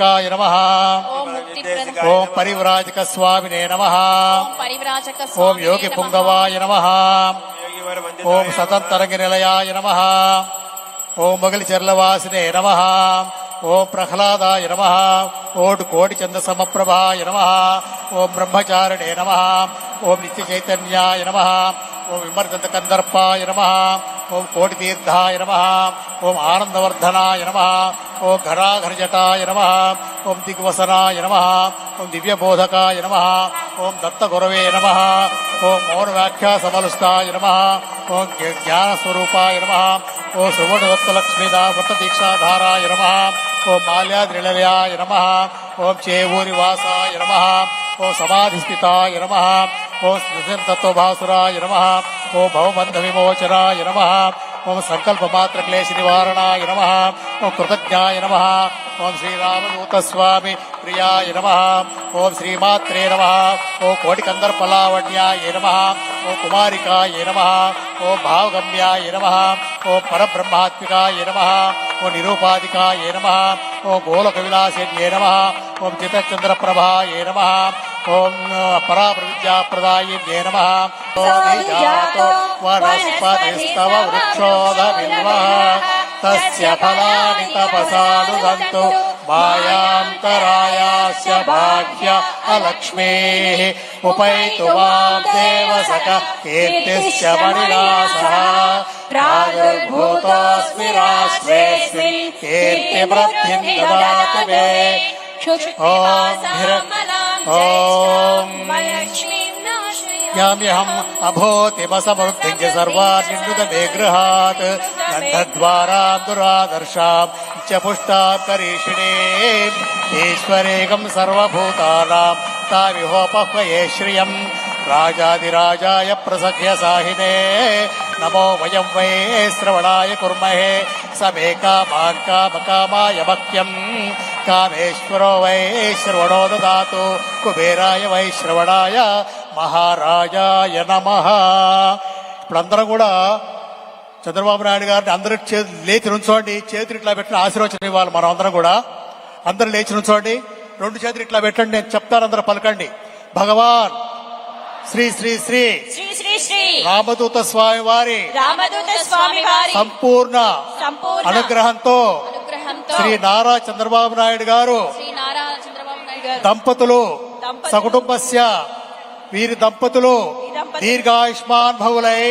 ముక్తిప్రదాయకాయ నమః. ఓం పరివ్రాజక స్వామినే నమః. ఓం యోగి పుంగవాయ నమః. ఓం సతంతరంగ నిలయాయ నమః. ఓం మొగలి చెర్లవాసినే నమః. ఓం ప్రహ్లాదాయ నమః. ఓం కోటి చంద సమప్రభాయ నమః. ఓం బ్రహ్మచారిణే నమః. ఓం నిత్య చైతన్యాయ నమః. ఓం విమర్దంత కందర్పాయ నమః. ఓం కోటి తీర్థాయ నమః. ఓం ఆనందవర్ధనాయ నమః. ఓం ఘనాఘనజటాయ నమః. ఓం దిగ్వసనాయ నమః. ఓం దివ్యబోధకాయ నమః. ఓం దత్తగురవే నమః. ఓం మౌన వ్యాఖ్యాసమలుస్తాయ నమః. ఓం జ్ఞానస్వరూపాయ నమః. ఓం సువర్ణదత్తలక్ష్మీదా వ్రతదీక్షాధారాయ నమః. ఓం మాల్యాద్రిలయాయ నమః. ఓం చేవూరివాసాయ నమః. ఓం సమాధిస్థితాయ నమః. ఓం స్మృతితత్వభాసురాయ నమః. ఓం భవబంధ విమోచనాయ నమః. ఓం సంకల్పమాత్ర క్లేశ నివారణాయ నమః. ఓం కృతజ్ఞాయ నమః. ఓం శ్రీరామదూతస్వామి ప్రియాయ నమః. ఓం శ్రీమాత్రే నమః. ఓం కోటికందర్పలావణ్యాయ నమః. ఓం కుమారికాయ నమః. ఓం భావగమ్యాయ నమః. ఓం పరబ్రహ్మాత్మికాయ నమః. ఓం నిరూపాధికాయ నమః. ఓం గోలక విలాసిన్యే నమః. ఓం చితచంద్రప్రభాయ నమః. ఓం పరాప్రవిద్యాప్రదాయిన్యే నమః. వనస్పతిస్తవ వృక్షోదవిల్వః తస్య ఫలాని తపసానుదంతు మాయాంతరాయాస్య బాహ్య అలక్ష్మీః ఉపైతు మాం దేవసక కీర్తిశ్చ మణినాసః ప్రాదుర్భూతోऽస్మి రాష్ట్రేऽస్మిన్ కీర్తివృద్ధిం దదాతు మే. ఓం యామ్యహం అభూతిమసమృద్ధించ సర్వాన్నిర్నుత మే గృహాత్ గంధద్వారాం దురాదర్శాం చ పుష్టాం కరీషిణీం ఈశ్వరేకం సర్వభూతానాం తామిహోపహ్వయే శ్రియం రాజాదిరాజాయ ప్రసఖ్య సాహినే నమో వయం వై శ్రవణాయ కుర్మహే సమే కామాన్ కామకామాయ భక్త్యం కామేశ్వరో వై శ్రవణో దదాతు కుబేరాయ వై శ్రవణాయ మహారాజాయ నమః. ఇప్పుడందరం కూడా చంద్రబాబు నాయుడు గారిని అందరూ లేచి నుంచోండి. చేతులు ఇట్లా పెట్టిన ఆశీర్వచనం ఇవ్వాలి. మనం అందరం కూడా అందరూ లేచి నుంచోండి. 2 చేతులు ఇట్లా పెట్టండి. నేను చెప్తాను, అందరూ పలకండి. భగవాన్ శ్రీ శ్రీ శ్రీ శ్రీ శ్రీ శ్రీ రామదూత స్వామి వారి సంపూర్ణ అనుగ్రహంతో శ్రీ నారా చంద్రబాబు నాయుడు గారు దంపతులు సకుటుంబస్య వీరి దంపతులు దీర్ఘాయుష్మాన్ భవులై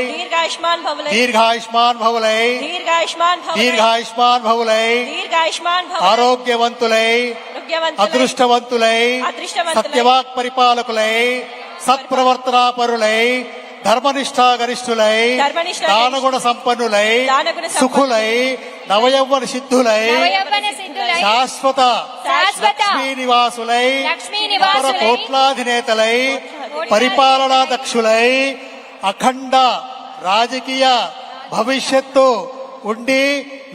ఆరోగ్యవంతులై అదృష్టవంతులై సత్యవాక్ పరిపాలకులై సత్ప్రవర్తనాపరులై ధర్మనిష్టాగరిష్ఠులై దానగుణ సంపన్నులై సుఖులై నవయవ్వన సిద్ధులై శాశ్వత లక్ష్మీ నివాసులై కోట్లాధినేతలై పరిపాలనా దక్షులై అఖండ రాజకీయ భవిష్యత్తు ఉండి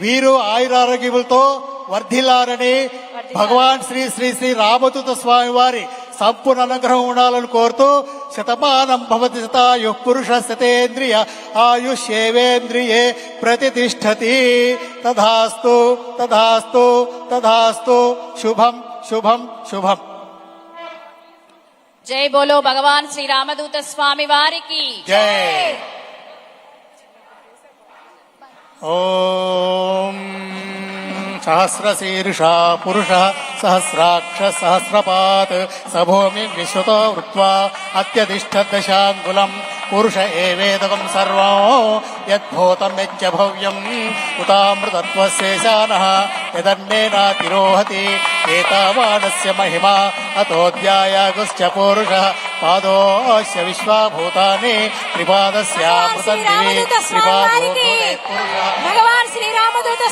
వీరు ఆయురారోగ్యములతో వర్ధిల్లారని భగవాన్ శ్రీ శ్రీ శ్రీ రామదూత స్వామి వారి సంపూర్ణ అనుగ్రహం ఉండాలని కోరుతూ శతమానం భవతి శతాయు పురుష శతేంద్రియ ఆయుష్యేవేంద్రియే ప్రతిష్టతి. తథాస్తు తథాస్తు తథాస్తు. శుభం శుభం శుభం. జై బోలో భగవాన్ శ్రీ రామదూత స్వామి వారికి జై. ఓం సహస్రశీర్షా పురుష సహస్రాక్ష సహస్రపాత్ సభూమి విశ్వతో వృత్వా అత్యధిష్ఠదశాంగులం పురుష ఏవేదకం సర్వం యద్భూతం యచ్చ భవ్యం ఉతామృతత్వశేషానః యదన్నేనాతిరోహతి ఏతావానస్య మహిమా అతోऽధ్యాయాగుశ్చ పురుషః పాదోస్య విశ్వాభూతాని త్రిపాదస్యామృతం దివి త్రిపాదో పురుషः. భగవాన్ శ్రీ రామదూత